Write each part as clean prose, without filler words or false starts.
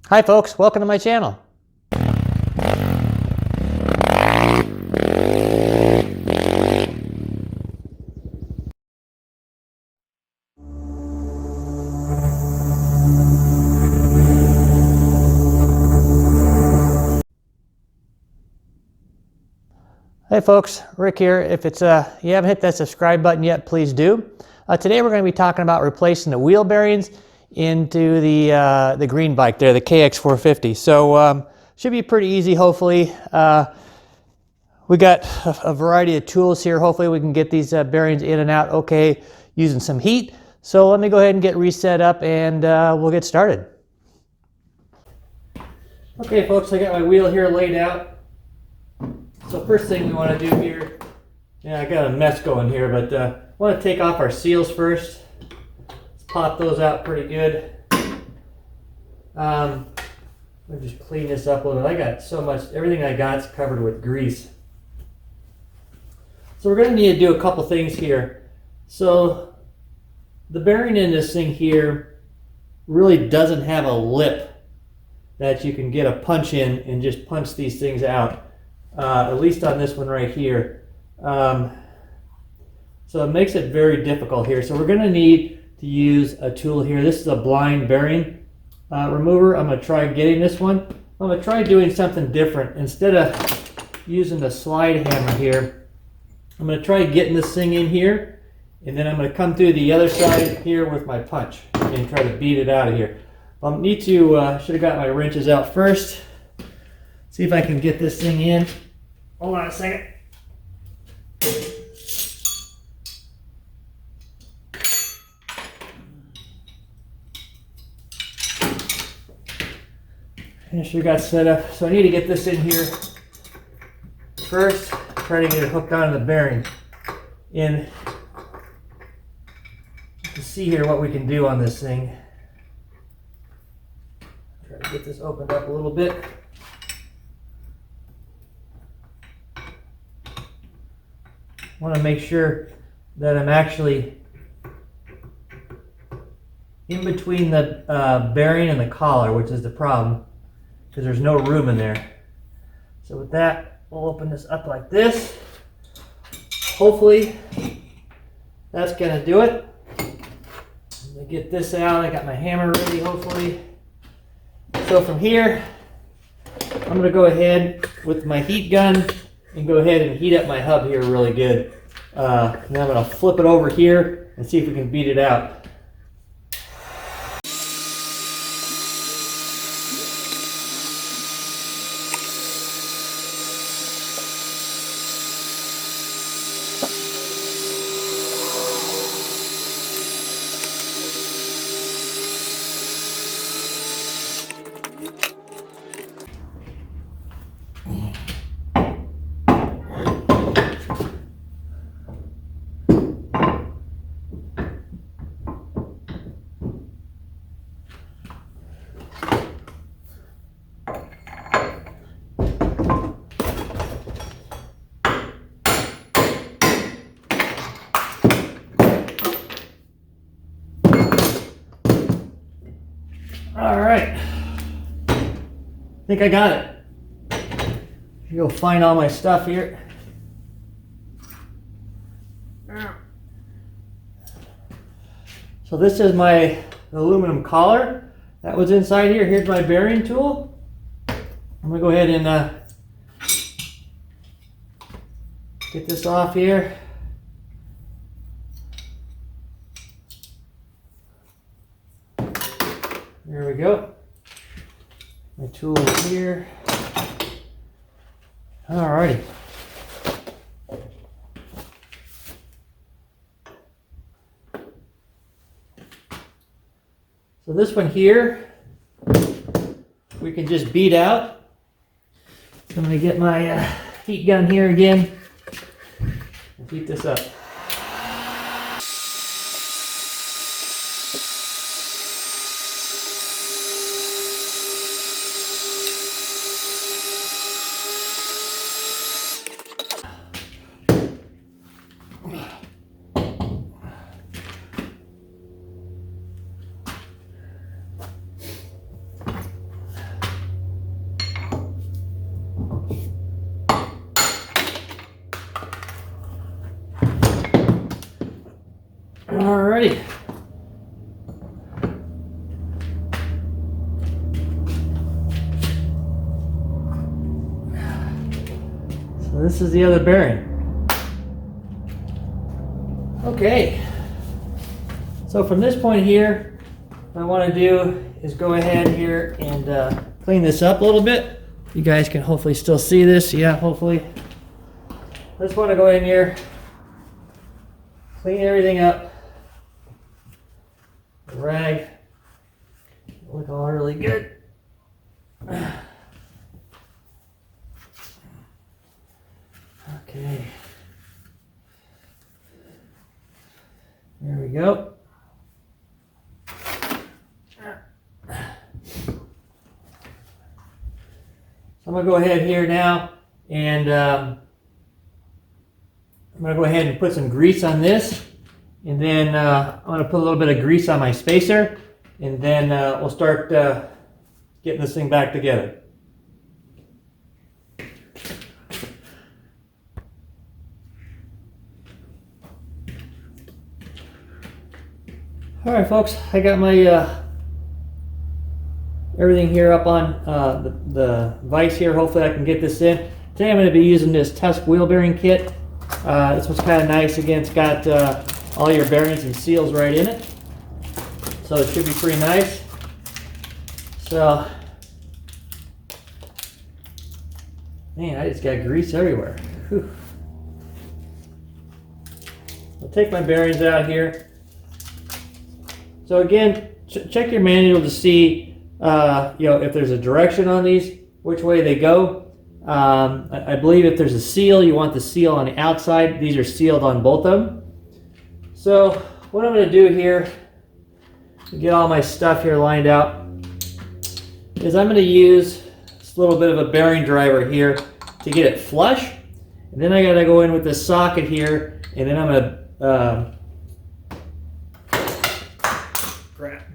Hi folks, welcome to my channel. Hey folks, Rick here. If it's you haven't hit that subscribe button yet, please do. Today we're going to be talking about replacing the wheel bearings into the green bike there, the KX450. So should be pretty easy, hopefully. We got a variety of tools here. Hopefully we can get these bearings in and out okay using some heat. So let me go ahead and get reset up and we'll get started. Okay folks, I got my wheel here laid out. So first thing we want to do here, I got a mess going here, but I want to take off our seals first. Let's pop those out pretty good. Let me just clean this up a little bit. I got so much, everything I got is covered with grease. So we're going to need to do a couple things here. So the bearing in this thing here really doesn't have a lip that you can get a punch in and just punch these things out. At least on this one right here. So it makes it very difficult here. So we're going to need to use a tool here. This is a blind bearing remover. I'm going to try getting this one. I'm going to try doing something different. Instead of using the slide hammer here, I'm going to try getting this thing in here, and then I'm going to come through the other side here with my punch and try to beat it out of here. Need to, should have got my wrenches out first. See if I can get this thing in. Hold on a second. I should have got set up. So I need to get this in here first. Try to get it hooked onto the bearing. And to see here what we can do on this thing. Try to get this opened up a little bit. I want to make sure that I'm actually in between the bearing and the collar, which is the problem, because there's no room in there. So with that, we'll open this up like this. Hopefully, that's going to do it. I'm going to get this out. I got my hammer ready, hopefully. So from here, I'm going to go ahead with my heat gun and go ahead and heat up my hub here really good. Now I'm going to flip it over here and see if we can beat it out. All right, I think I got it. Go find all my stuff here. So this is my aluminum collar that was inside here. Here's my bearing tool. I'm gonna go ahead and get this off here. There we go. My tool is here. Alrighty. So this one here, we can just beat out. So I'm going to get my heat gun here again and heat this up. Alrighty. So this is the other bearing. Okay. So from this point here, what I want to do is go ahead here and clean this up a little bit. You guys can hopefully still see this. Yeah, hopefully. I just want to go in here, clean everything up. The rag look all really good. Okay. There we go. I'm going to go ahead here now and I'm going to go ahead and put some grease on this, and then I'm going to put a little bit of grease on my spacer, and then we'll start getting this thing back together. Alright folks, I got my everything here up on the vise here. Hopefully I can get this in. Today I'm going to be using this Tusk wheel bearing kit. This one's kind of nice. Again, it's got all your bearings and seals right in it. So it should be pretty nice. So, man, I just got grease everywhere. Whew. I'll take my bearings out here. So again, check your manual to see if there's a direction on these, which way they go. I believe if there's a seal, you want the seal on the outside. These are sealed on both of them. So what I'm going to do here, to get all my stuff here lined out, is I'm going to use this little bit of a bearing driver here to get it flush. And then I got to go in with this socket here, and then I'm going to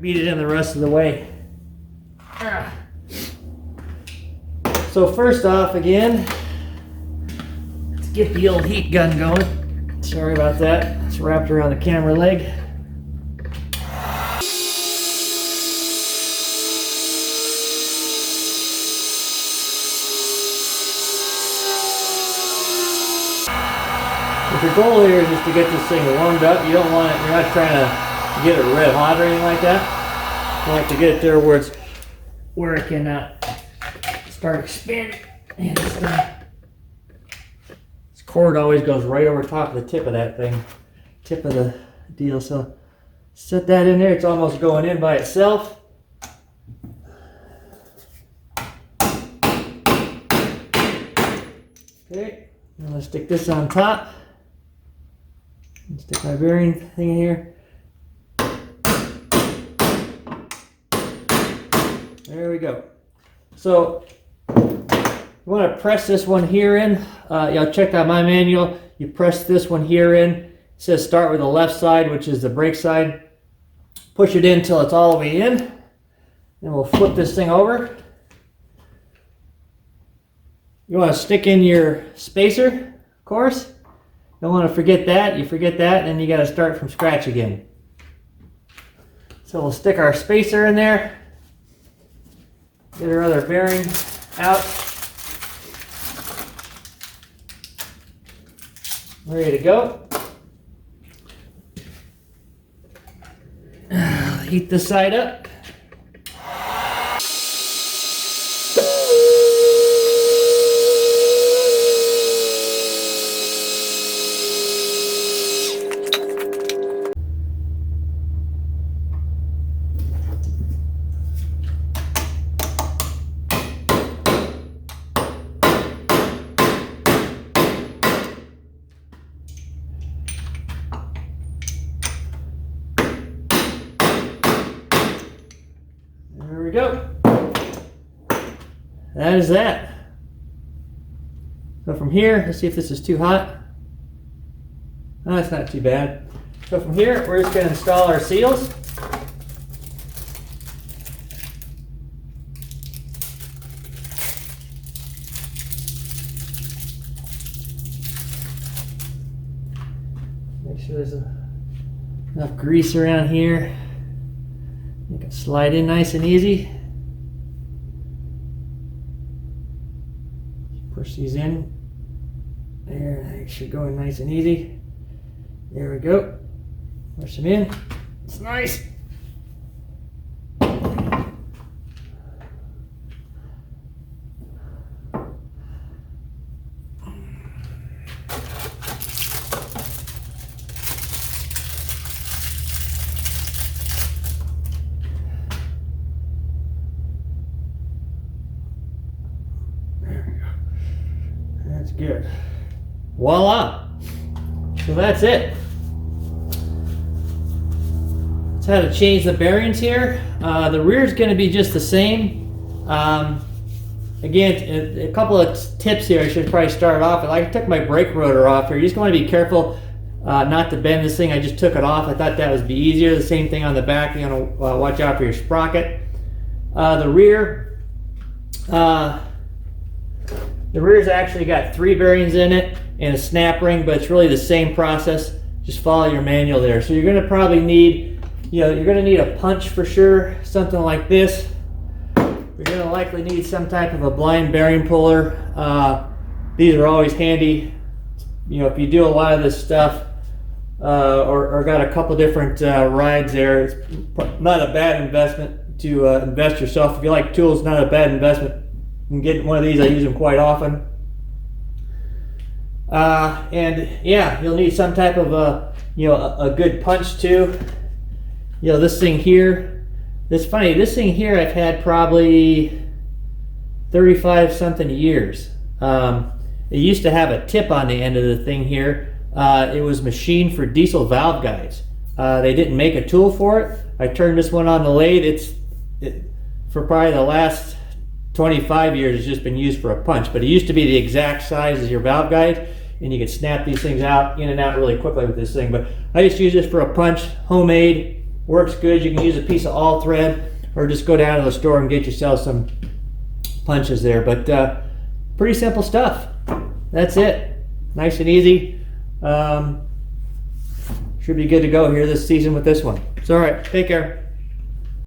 beat it in the rest of the way. So first off, again, let's get the old heat gun going. Sorry about that. It's wrapped around the camera leg. If your goal here is just to get this thing warmed up, you don't want it, you're not trying to get it red hot or anything like that. You want to get it there where it can start expanding. And this cord always goes right over top of the tip of that thing, tip of the deal. So set that in there. It's almost going in by itself. Okay, I'm gonna stick this on top. Stick my bearing thing in here. There we go. So you want to press this one here in. Check out my manual. You press this one here in. It says start with the left side, which is the brake side. Push it in until it's all the way in. Then we'll flip this thing over. You want to stick in your spacer, of course. Don't want to forget that. You forget that, and then you got to start from scratch again. So we'll stick our spacer in there. Get our other bearing out. Ready to go. Heat this side up. There we go. That is that. So from here, let's see if this is too hot. No, it's not too bad. So from here, we're just going to install our seals. Make sure there's a Enough grease around here. You can slide in nice and easy. Push these in. There, they should go in nice and easy. There we go. Push them in. It's nice. That's good. Voila! So that's it. That's how to change the bearings here. The rear is going to be just the same. Again, a couple of tips here I should probably start off with. I took my brake rotor off here. You just want to be careful not to bend this thing. I just took it off. I thought that would be easier. The same thing on the back. You want to watch out for your sprocket. The rear's actually got 3 bearings in it and a snap ring, but it's really the same process. Just follow your manual there. So you're going to probably need, you're going to need a punch for sure, something like this. You're going to likely need some type of a blind bearing puller. These are always handy. If you do a lot of this stuff or got a couple different rides there, it's not a bad investment to invest yourself. If you like tools, not a bad investment. You can get one of these. I use them quite often. And yeah, you'll need some type of a good punch too. This thing here, it's funny, this thing here I've had probably 35 something years. It used to have a tip on the end of the thing here. It was machined for diesel valve guides. They didn't make a tool for it. I turned this one on the lathe. For probably the last 25 years it's just been used for a punch, but it used to be the exact size as your valve guide, and you could snap these things out in and out really quickly with this thing. But I just use this for a punch, homemade, works good. You can use a piece of all thread or just go down to the store and get yourself some punches there. But pretty simple stuff. That's it. Nice and easy. Should be good to go here this season with this one. So all right, take care.